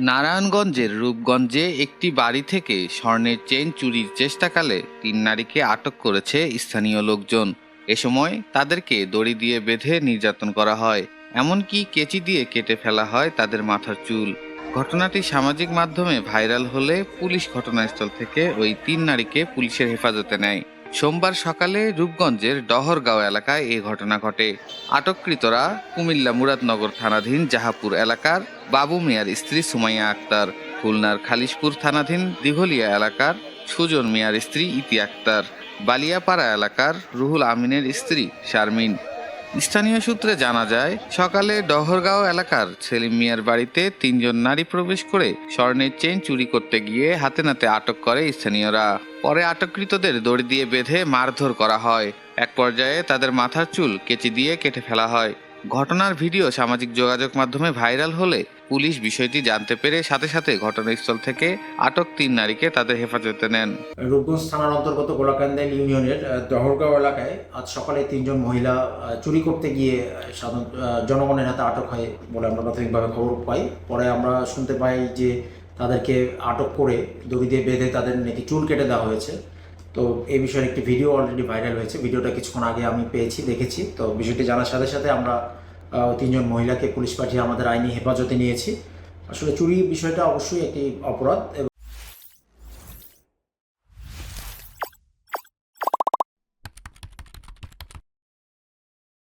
নারায়ণগঞ্জের রূপগঞ্জে একটি বাড়ি থেকে স্বর্ণের চেইন চুরির চেষ্টাকালে ৩ নারীকে আটক করেছে স্থানীয় লোকজন। এ সময় তাদেরকে দড়ি দিয়ে বেঁধে নির্যাতন করা হয়, এমনকি কেচি দিয়ে কেটে ফেলা হয় তাদের মাথার চুল। ঘটনাটি সামাজিক মাধ্যমে ভাইরাল হলে পুলিশ ঘটনাস্থল থেকে ওই ৩ নারীকে পুলিশের হেফাজতে নেয়। সোমবার সকালে রূপগঞ্জের ডহরগাঁও এলাকায় এ ঘটনা ঘটে। আটককৃতরা কুমিল্লা মুরাদনগর থানাধীন জাহাপুর এলাকার বাবু মিয়ার স্ত্রী সুমাইয়া আক্তার, খুলনার খালিশপুর থানাধীন দিঘলিয়া এলাকার সুজন মিয়ার স্ত্রী ইতি আক্তার, বালিয়াপাড়া এলাকার রুহুল আমিনের স্ত্রী শারমিন। স্থানীয় সূত্রে জানা যায়, সকালে ডহরগাঁও এলাকার সেলিম মিয়ার বাড়িতে ৩ জন নারী প্রবেশ করে স্বর্ণের চেইন চুরি করতে গিয়ে হাতে নাতে আটক করে স্থানীয়রা। পরে আটককৃতদের দড়ি দিয়ে বেঁধে মারধর করা হয়। এক পর্যায়ে তাদের মাথার চুল কেচি দিয়ে কেটে ফেলা হয়। ঘটনার ভিডিও সামাজিক যোগাযোগ মাধ্যমে ভাইরাল হলে পুলিশ বিষয়টি জানতে পেরে সাথে সাথে ঘটনাস্থল থেকে আটক ৩ নারীকে তাদের হেফাজতে নেন। রূপগঞ্জ থানার অন্তর্গত গোলাকান্দাইল ইউনিয়নের দহরগাঁও এলাকায় আজ সকালে ৩ জন মহিলা চুরি করতে গিয়ে সাধারণ জনগণের হাতে আটক হয় বলে আমরা প্রাথমিকভাবে খবর পাই। পরে আমরা শুনতে পাই যে তাদেরকে আটক করে দড়ি দিয়ে বেঁধে তাদের নাকি চুল কেটে দেওয়া হয়েছে। তো এই বিষয়ে একটি ভিডিও অলরেডি ভাইরাল হয়েছে। ভিডিওটা কিছুক্ষণ আগে আমি দেখেছি। তো বিষয়টি জানার সাথে সাথে আমরা ৩ জন মহিলাকে পুলিশ পাঠিয়ে আমাদের আইনি হেফাজতে নিয়েছি। আসলে চুরি বিষয়টা অবশ্যই একটি অপরাধ এবং